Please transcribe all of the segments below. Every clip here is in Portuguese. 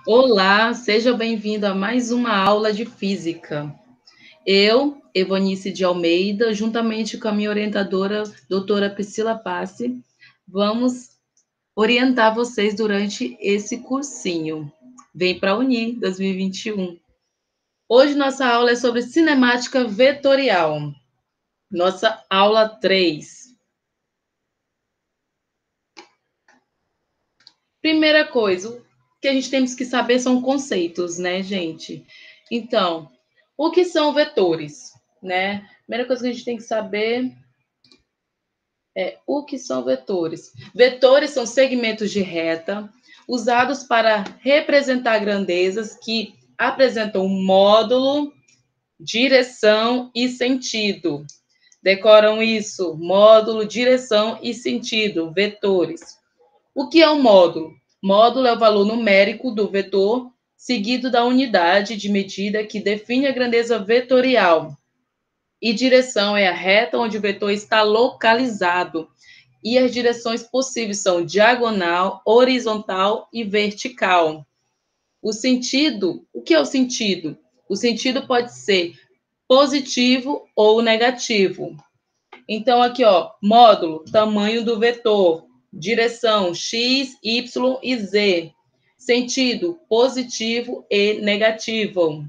Olá, seja bem-vindo a mais uma aula de física. Eu, Evanice de Almeida, juntamente com a minha orientadora, doutora Priscila Passi, vamos orientar vocês durante esse cursinho. Vem para a Uni 2021. Hoje nossa aula é sobre cinemática vetorial. Nossa aula 3. Primeira coisa, o que a gente temos que saber são conceitos, né, gente? Então, o que são vetores, né? Primeira coisa que a gente tem que saber é o que são vetores. Vetores são segmentos de reta usados para representar grandezas que apresentam módulo, direção e sentido. Decoram isso: módulo, direção e sentido, vetores. O que é um módulo? Módulo é o valor numérico do vetor, seguido da unidade de medida que define a grandeza vetorial. E direção é a reta onde o vetor está localizado. E as direções possíveis são diagonal, horizontal e vertical. O sentido, o que é o sentido? O sentido pode ser positivo ou negativo. Então, aqui, ó, módulo, tamanho do vetor, direção, x, y e z. Sentido, positivo e negativo.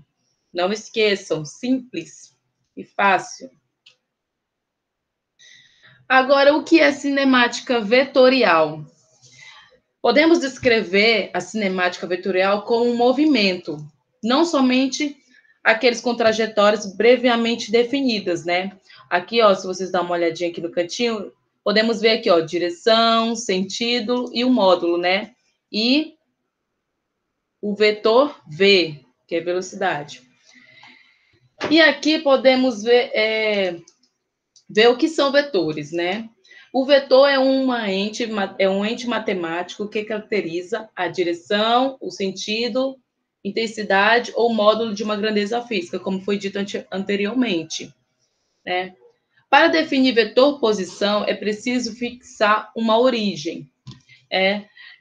Não esqueçam, simples e fácil. Agora, o que é cinemática vetorial? Podemos descrever a cinemática vetorial como um movimento, não somente aqueles com trajetórias brevemente definidas, né? Aqui, ó, se vocês dão uma olhadinha aqui no cantinho, podemos ver aqui, ó, direção, sentido e o módulo, né? E o vetor v, que é velocidade. E aqui podemos ver o que são vetores, né? O vetor é um ente matemático que caracteriza a direção, o sentido, intensidade ou módulo de uma grandeza física, como foi dito anteriormente, né? Para definir vetor posição, é preciso fixar uma origem.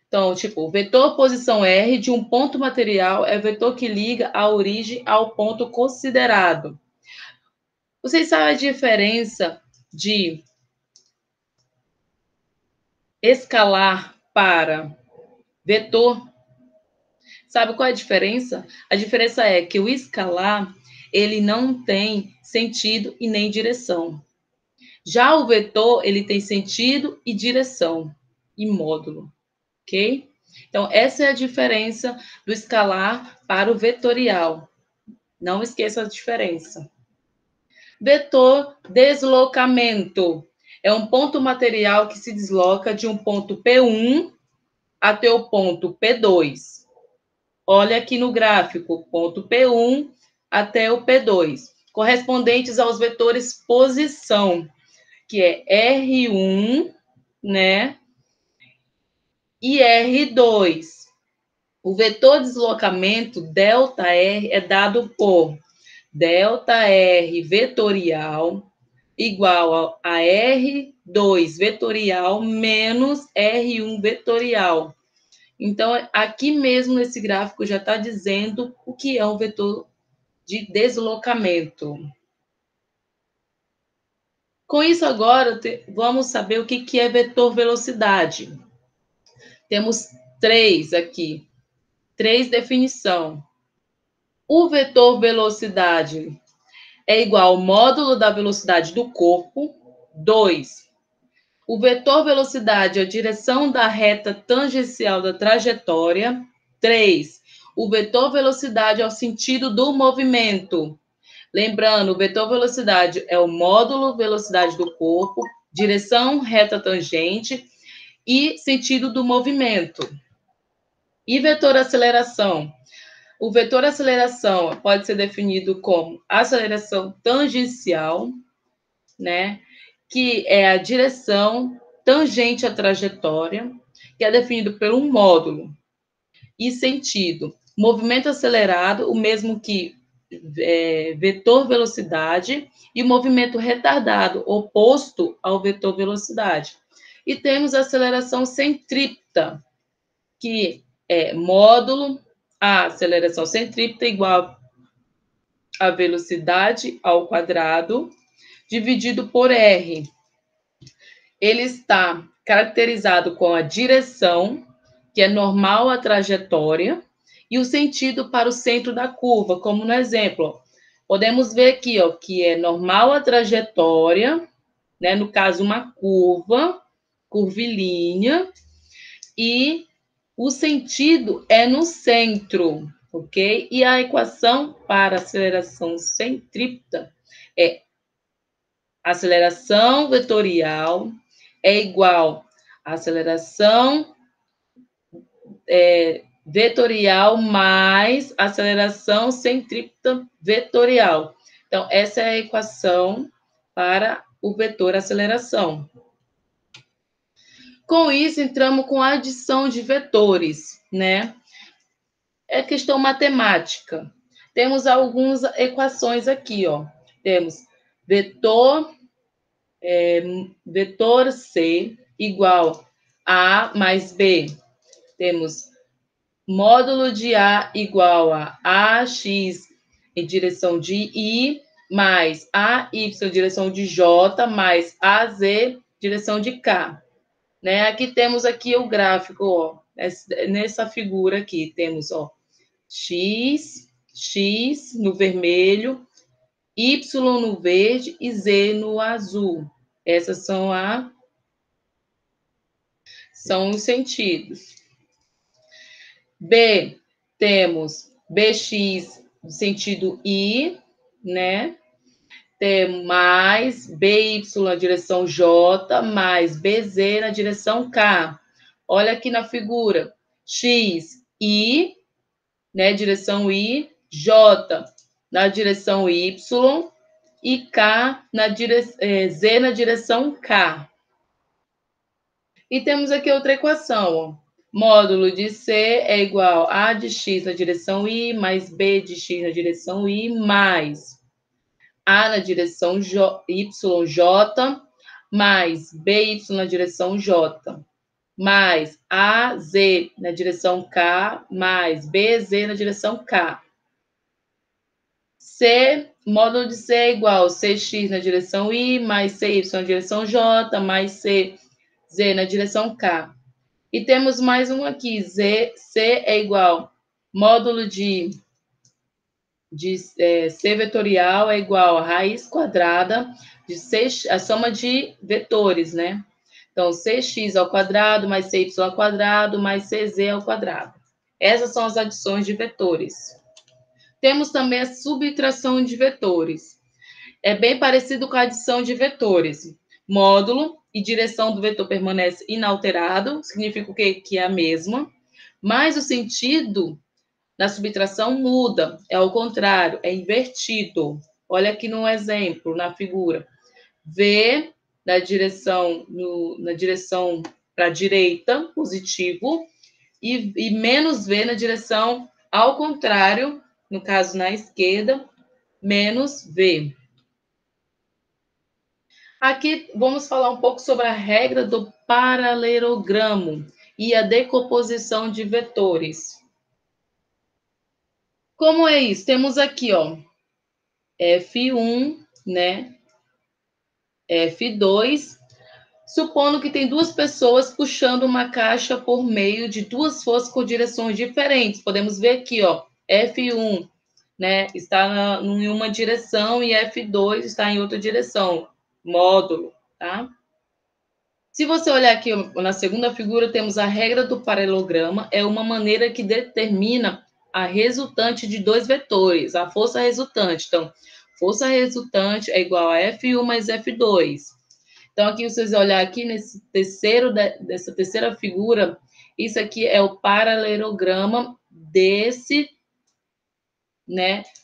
Então, tipo, o vetor posição R de um ponto material é o vetor que liga a origem ao ponto considerado. Vocês sabem a diferença de escalar para vetor? Sabe qual é a diferença? A diferença é que o escalar, ele não tem sentido e nem direção. Já o vetor, ele tem sentido e direção e módulo, ok? Então, essa é a diferença do escalar para o vetorial. Não esqueça a diferença. Vetor deslocamento. É um ponto material que se desloca de um ponto P1 até o ponto P2. Olha aqui no gráfico, ponto P1 até o P2, correspondentes aos vetores posição, que é R1, né? E R2. O vetor deslocamento, ΔR, é dado por ΔR vetorial igual a R2 vetorial menos R1 vetorial. Então, aqui mesmo nesse gráfico já está dizendo o que é um vetor de deslocamento. Com isso, agora, vamos saber o que é vetor velocidade. Temos três aqui, três definições. O vetor velocidade é igual ao módulo da velocidade do corpo. 2. O vetor velocidade é a direção da reta tangencial da trajetória. 3. O vetor velocidade é o sentido do movimento. Lembrando, o vetor velocidade é o módulo velocidade do corpo, direção reta tangente e sentido do movimento. E vetor aceleração? O vetor aceleração pode ser definido como aceleração tangencial, né? Que é a direção tangente à trajetória, que é definido por um módulo. E sentido, movimento acelerado, o mesmo que vetor velocidade, e movimento retardado, oposto ao vetor velocidade. E temos a aceleração centrípeta, que é módulo, a aceleração centrípeta igual a velocidade ao quadrado, dividido por R. Ele está caracterizado com a direção, que é normal à trajetória, e o sentido para o centro da curva, como no exemplo. Podemos ver aqui, ó, que é normal à trajetória, né? No caso, uma curva, curvilínea, e o sentido é no centro, ok? E a equação para aceleração centrípeta é aceleração vetorial é igual a aceleração vetorial mais aceleração centrípeta vetorial. Então, essa é a equação para o vetor aceleração. Com isso, entramos com a adição de vetores, né? É questão matemática. Temos algumas equações aqui, ó. Temos vetor C igual a mais B. Temos módulo de A igual a AX em direção de I, mais AY em direção de J, mais AZ direção de K. Né? Aqui temos aqui o gráfico, ó, nessa figura aqui, temos, ó, X no vermelho, Y no verde e Z no azul. Essas são os sentidos. B, temos BX no sentido I, né? Temos mais BY na direção J, mais BZ na direção K. Olha aqui na figura. X, I, né? Direção I, J na direção Y e K Z na direção K. E temos aqui outra equação, ó. Módulo de C é igual a de X na direção I, mais B de X na direção I, mais A na direção YJ, mais BY na direção J, mais AZ na direção K, mais BZ na direção K. Módulo de C é igual a CX na direção I, mais CY na direção J, mais CZ na direção K. E temos mais um aqui, C é igual, módulo de C vetorial é igual a raiz quadrada de C, a soma de vetores, né? Então, CX ao quadrado mais CY ao quadrado mais CZ ao quadrado. Essas são as adições de vetores. Temos também a subtração de vetores. É bem parecido com a adição de vetores. Módulo e direção do vetor permanece inalterado, significa o quê? Que é a mesma, mas o sentido na subtração muda, é ao contrário, é invertido. Olha aqui no exemplo, na figura. V na direção para a direita, positivo, e menos V na direção ao contrário, no caso na esquerda, menos V. Aqui vamos falar um pouco sobre a regra do paralelogramo e a decomposição de vetores. Como é isso? Temos aqui, ó, F1, né? F2, supondo que tem duas pessoas puxando uma caixa por meio de duas forças com direções diferentes. Podemos ver aqui, ó, F1, né, está em uma direção e F2 está em outra direção, módulo, tá? Se você olhar aqui na segunda figura, temos a regra do paralelograma, é uma maneira que determina a resultante de dois vetores, a força resultante. Então, força resultante é igual a F1 mais F2. Então, aqui vocês olhar aqui nessa terceira figura, isso aqui é o paralelograma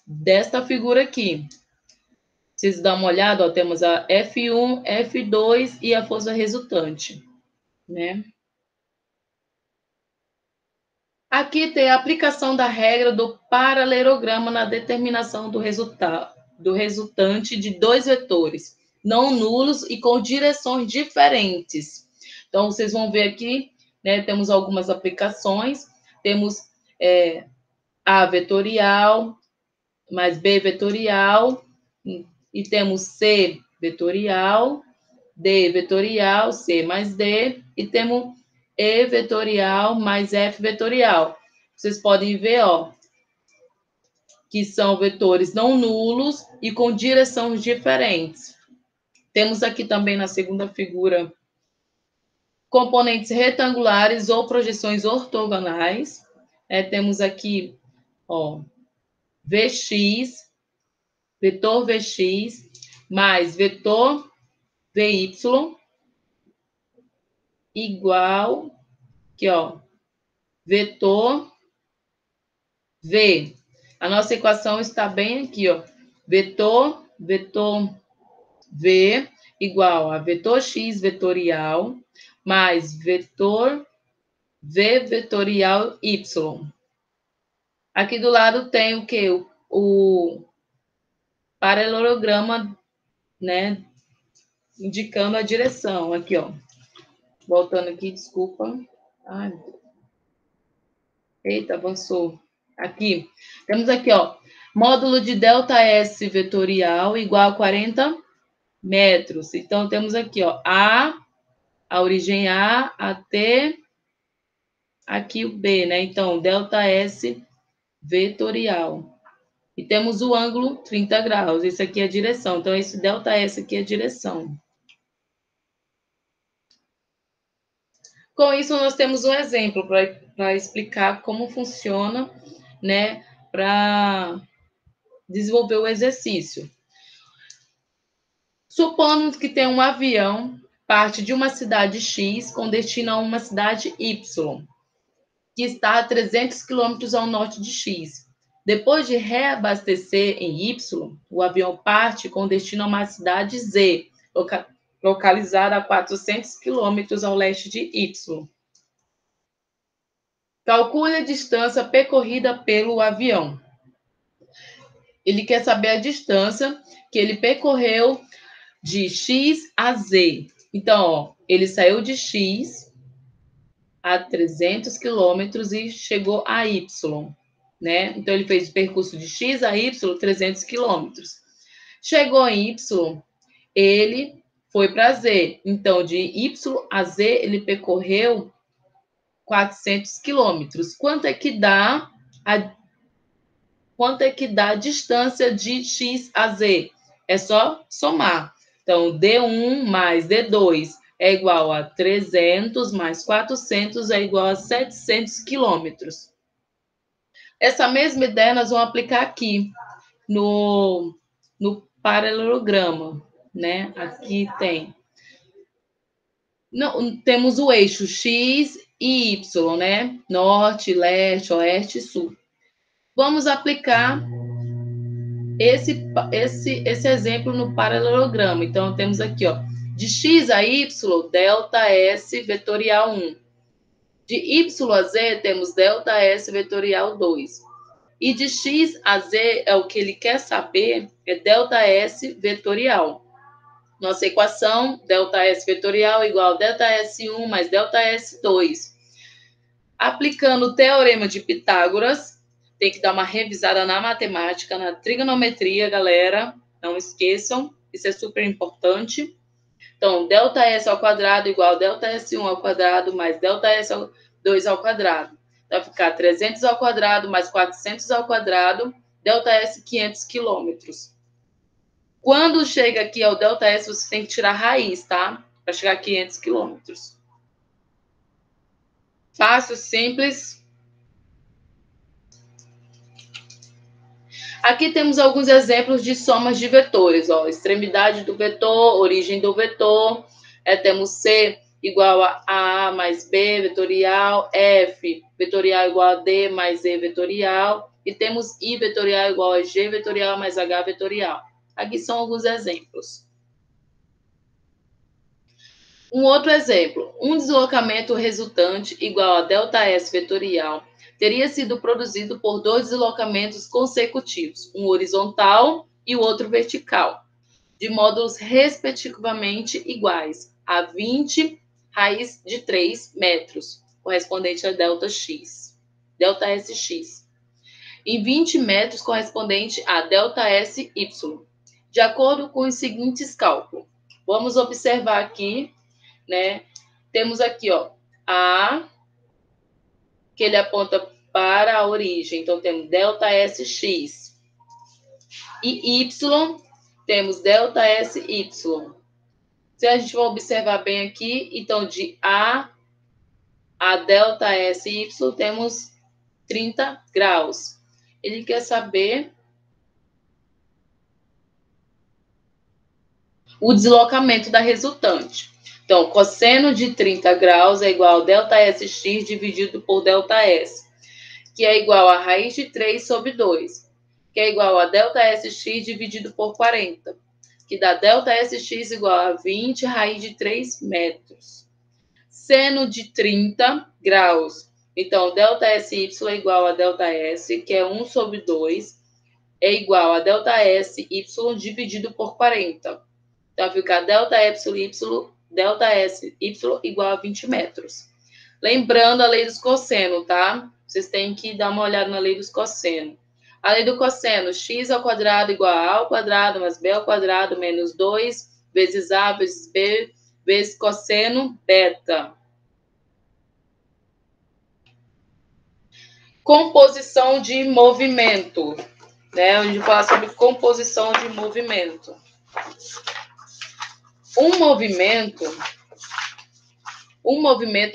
desta figura aqui. Vocês dão uma olhada, ó, temos a F1, F2 e a força resultante, né? Aqui tem a aplicação da regra do paralelograma na determinação do resultante de dois vetores, não nulos e com direções diferentes. Então, vocês vão ver aqui, né, temos algumas aplicações, temos A vetorial mais B vetorial, e temos C vetorial, D vetorial, C mais D, e temos E vetorial mais F vetorial. Vocês podem ver, ó, que são vetores não nulos e com direções diferentes. Temos aqui também na segunda figura componentes retangulares ou projeções ortogonais. Temos aqui, ó, Vx, vetor Vx, mais vetor Vy, igual, aqui, ó, vetor V. A nossa equação está bem aqui, ó. Vetor V igual a vetor X vetorial mais vetor V vetorial Y. Aqui do lado tem o quê? O paralelograma, né? Indicando a direção. Aqui, ó. Voltando aqui, desculpa. Ai, meu Deus. Eita, avançou. Aqui. Temos aqui, ó. Módulo de ΔS vetorial igual a 40 metros. Então, temos aqui, ó. A origem A até aqui o B, né? Então, ΔS vetorial. E temos o ângulo 30 graus. Esse aqui é a direção. Então, esse ΔS aqui é a direção. Com isso, nós temos um exemplo para explicar como funciona, né? Para desenvolver o exercício. Suponhamos que tem um avião, parte de uma cidade X com destino a uma cidade Y, que está a 300 quilômetros ao norte de X. Depois de reabastecer em Y, o avião parte com destino a uma cidade Z, localizada a 400 quilômetros ao leste de Y. Calcule a distância percorrida pelo avião. Ele quer saber a distância que ele percorreu de X a Z. Então, ó, ele saiu de X a 300 quilômetros e chegou a Y, né? Então, ele fez o percurso de X a Y, 300 quilômetros. Chegou em Y, ele foi para Z. Então, de Y a Z, ele percorreu 400 quilômetros. Quanto é que dá a distância de X a Z? É só somar. Então, D1 mais D2 é igual a 300 mais 400 é igual a 700 quilômetros. Essa mesma ideia nós vamos aplicar aqui no paralelograma, né? Aqui temos o eixo X e Y, né? Norte, leste, oeste e sul. Vamos aplicar esse exemplo no paralelograma. Então, temos aqui, ó, de X a Y, ΔS vetorial 1. De Y a Z, temos ΔS vetorial 2. E de X a Z, é o que ele quer saber, é ΔS vetorial. Nossa equação, ΔS vetorial igual a ΔS1 mais ΔS2. Aplicando o teorema de Pitágoras, tem que dar uma revisada na matemática, na trigonometria, galera. Não esqueçam, isso é super importante. Então, ΔS ao quadrado igual a ΔS1 ao quadrado mais ΔS2 ao quadrado. Vai ficar 300 ao quadrado mais 400 ao quadrado, ΔS 500 quilômetros. Quando chega aqui ao ΔS, você tem que tirar a raiz, tá? Para chegar a 500 quilômetros. Fácil, simples. Aqui temos alguns exemplos de somas de vetores. Ó, extremidade do vetor, origem do vetor. Temos C igual a A mais B vetorial, F vetorial igual a D mais E vetorial. E temos I vetorial igual a G vetorial mais H vetorial. Aqui são alguns exemplos. Um outro exemplo. Um deslocamento resultante igual a ΔS vetorial teria sido produzido por dois deslocamentos consecutivos, um horizontal e o outro vertical, de módulos respectivamente iguais a 20 raiz de 3 metros, correspondente a ΔX, ΔSX. em 20 metros correspondente a ΔSY, de acordo com os seguintes cálculos. Vamos observar aqui, né? Temos aqui, ó, A, que ele aponta para a origem, então temos ΔSX. E Y, temos ΔSY. Se a gente for observar bem aqui, então de A a ΔSY temos 30 graus. Ele quer saber o deslocamento da resultante. Então, cosseno de 30 graus é igual a ΔSX dividido por ΔS, que é igual a raiz de 3 sobre 2, que é igual a ΔSX dividido por 40, que dá ΔSX igual a 20 raiz de 3 metros. Seno de 30 graus. Então, ΔSY é igual a ΔS, que é 1 sobre 2, é igual a ΔSY dividido por 40. Então, fica ΔSY igual a 20 metros. Lembrando a lei dos cossenos, tá? Vocês têm que dar uma olhada na lei dos cossenos. A lei do cosseno, x ao quadrado igual a ao quadrado mais b ao quadrado menos 2 vezes a vezes b vezes cosseno beta. Composição de movimento, né? A gente fala sobre composição de movimento. Um movimento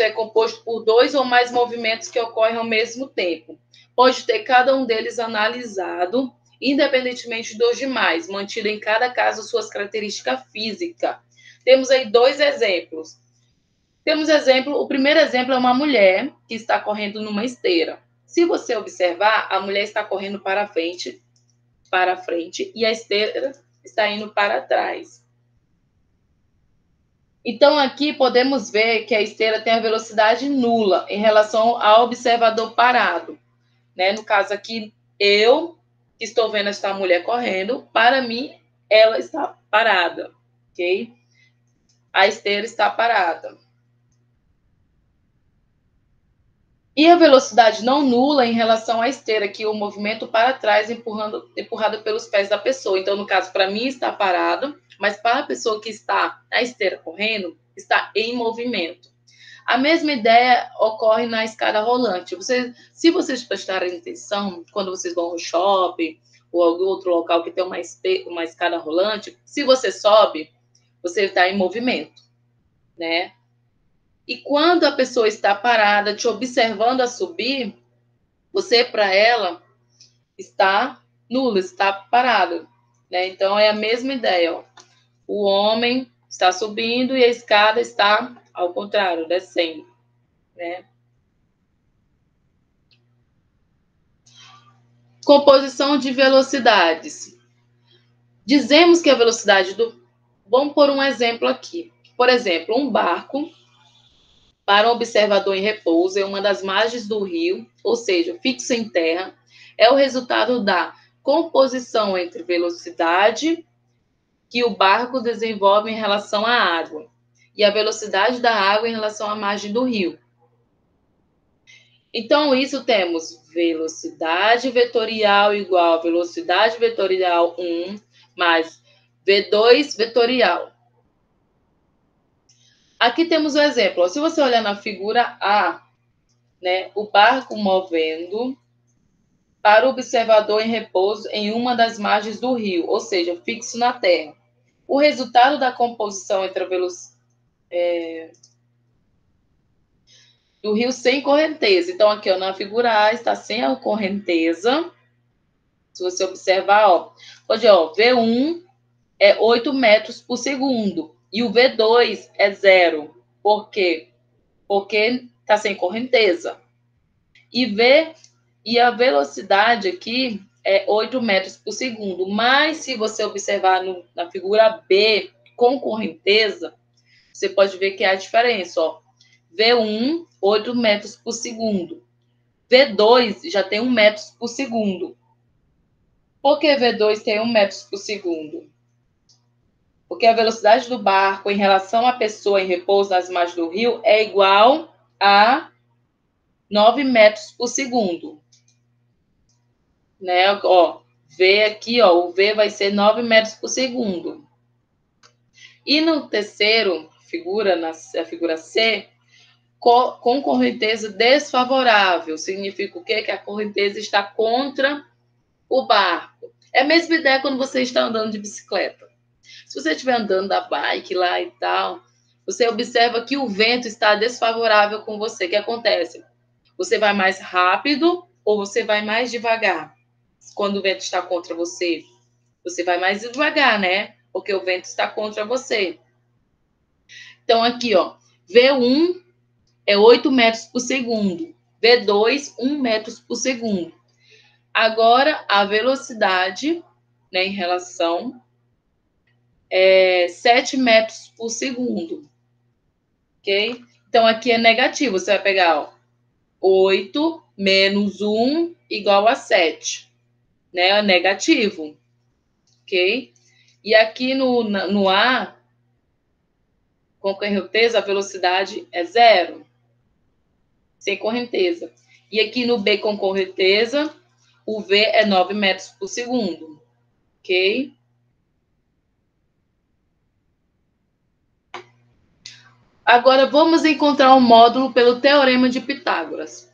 é composto por dois ou mais movimentos que ocorrem ao mesmo tempo. Pode ter cada um deles analisado, independentemente dos demais, mantido em cada caso suas características físicas. Temos aí dois exemplos. O primeiro exemplo é uma mulher que está correndo numa esteira. Se você observar, a mulher está correndo para frente e a esteira está indo para trás. Então, aqui podemos ver que a esteira tem a velocidade nula em relação ao observador parado, né? No caso aqui, eu que estou vendo esta mulher correndo, para mim, ela está parada, ok? A esteira está parada. E a velocidade não nula em relação à esteira, que é o movimento para trás empurrado pelos pés da pessoa. Então, no caso, para mim está parado, mas para a pessoa que está na esteira correndo, está em movimento. A mesma ideia ocorre na escada rolante. Se vocês prestarem atenção, quando vocês vão ao shopping ou algum outro local que tem uma escada rolante, se você sobe, você está em movimento, né? E quando a pessoa está parada, te observando a subir, você, para ela, está nula, está parada, né? Então, é a mesma ideia, ó. O homem está subindo e a escada está, ao contrário, descendo, né? Composição de velocidades. Dizemos que a velocidade do... Vamos por um exemplo aqui. Por exemplo, um barco para um observador em repouso em uma das margens do rio, ou seja, fixo em terra, é o resultado da composição entre velocidade que o barco desenvolve em relação à água e a velocidade da água em relação à margem do rio. Então, isso temos velocidade vetorial igual a velocidade vetorial 1 mais V2 vetorial. Aqui temos o exemplo. Se você olhar na figura A, né, o barco movendo para o observador em repouso em uma das margens do rio, ou seja, fixo na terra. O resultado da composição entre a velocidade do rio sem correnteza. Então, aqui ó, na figura A está sem a correnteza. Se você observar, ó, pode, ó, V1 é 8 metros por segundo e o V2 é 0. Por quê? Porque está sem correnteza. E a velocidade aqui é 8 metros por segundo. Mas se você observar na figura B com correnteza, você pode ver que há a diferença, ó. V1, 8 metros por segundo. V2 já tem 1 metro por segundo. Por que V2 tem 1 metro por segundo? Porque a velocidade do barco em relação à pessoa em repouso nas margens do rio é igual a 9 metros por segundo. né? Ó, V aqui, ó, o V vai ser 9 metros por segundo. E no terceiro figura, a figura C, com correnteza desfavorável. Significa o quê? Que a correnteza está contra o barco. É a mesma ideia quando você está andando de bicicleta. Se você estiver andando da bike lá e tal, você observa que o vento está desfavorável com você. O que acontece? Você vai mais rápido ou você vai mais devagar? Quando o vento está contra você, você vai mais devagar, né? Porque o vento está contra você. Então, aqui, ó, V1 é 8 metros por segundo. V2, 1 metro por segundo. Agora, a velocidade, né, em relação, é 7 metros por segundo. Ok? Então, aqui é negativo. Você vai pegar, ó, 8 menos 1 igual a 7. Né? É negativo. Ok? E aqui no A, com correnteza, a velocidade é 0. Sem correnteza. E aqui no B com correnteza, o V é 9 metros por segundo. Ok? Agora, vamos encontrar um módulo pelo Teorema de Pitágoras.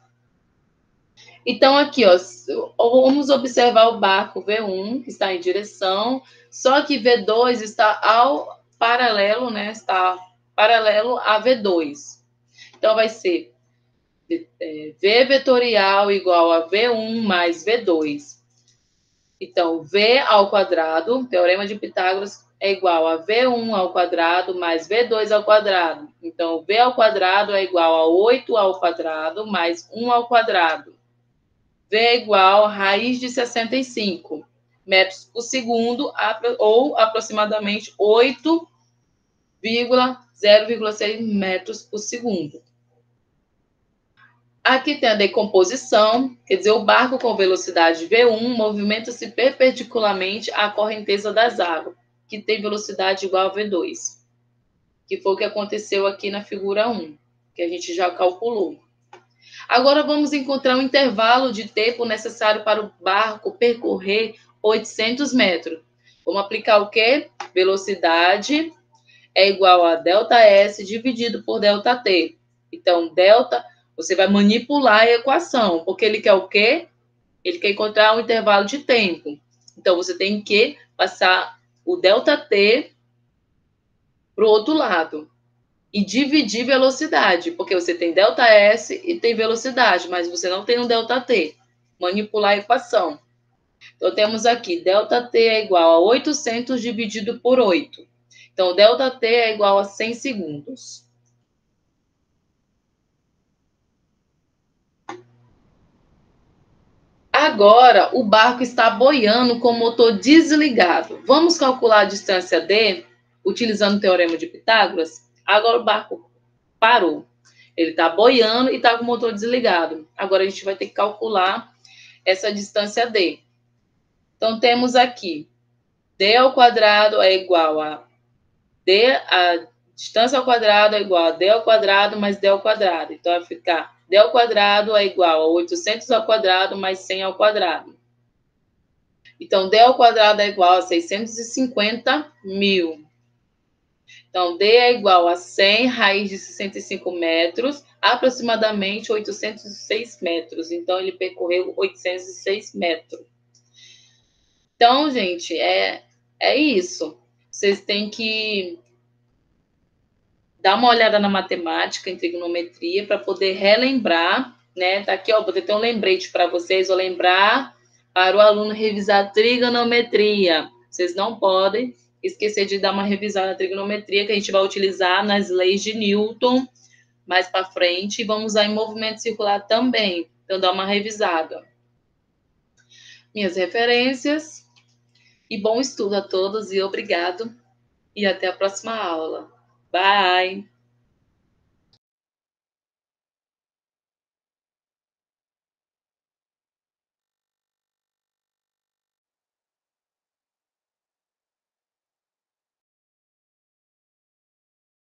Então, aqui, ó, vamos observar o barco V1, que está em direção, só que V2 está ao paralelo, né? Está paralelo a V2. Então, vai ser V vetorial igual a V1 mais V2. Então, V ao quadrado, Teorema de Pitágoras, é igual a V1 ao quadrado mais V2 ao quadrado. Então, V ao quadrado é igual a 8 ao quadrado mais 1 ao quadrado. V é igual a raiz de 65 metros por segundo, ou aproximadamente 8,0,6 metros por segundo. Aqui tem a decomposição, quer dizer, o barco com velocidade V1 movimenta-se perpendicularmente à correnteza das águas, que tem velocidade igual a V2, que foi o que aconteceu aqui na figura 1, que a gente já calculou. Agora vamos encontrar um intervalo de tempo necessário para o barco percorrer 800 metros. Vamos aplicar o quê? Velocidade é igual a ΔS dividido por ΔT. Então, delta, você vai manipular a equação, porque ele quer o quê? Ele quer encontrar um intervalo de tempo. Então, você tem que passar o ΔT para o outro lado e dividir velocidade, porque você tem ΔS e tem velocidade, mas você não tem um ΔT. Manipular a equação. Então, temos aqui, ΔT é igual a 800 dividido por 8. Então, ΔT é igual a 100 segundos. Agora, o barco está boiando com o motor desligado. Vamos calcular a distância D, utilizando o Teorema de Pitágoras? Agora o barco parou. Ele está boiando e está com o motor desligado. Agora a gente vai ter que calcular essa distância D. Então, temos aqui, D ao quadrado é igual a a distância ao quadrado é igual a D ao quadrado mais D ao quadrado. Então, vai ficar D ao quadrado é igual a 800 ao quadrado mais 100 ao quadrado. Então, D ao quadrado é igual a 650 mil. Então, D é igual a 100 raiz de 65 metros, aproximadamente 806 metros. Então, ele percorreu 806 metros. Então, gente, é isso. Vocês têm que dar uma olhada na matemática, em trigonometria, para poder relembrar, né? Tá aqui, ó, vou ter um lembrete para vocês, vou lembrar para o aluno revisar trigonometria. Vocês não podem esquecer de dar uma revisada na trigonometria, que a gente vai utilizar nas leis de Newton mais para frente, e vamos usar em movimento circular também. Então, dá uma revisada. Minhas referências, e bom estudo a todos, e obrigado, e até a próxima aula. Bye!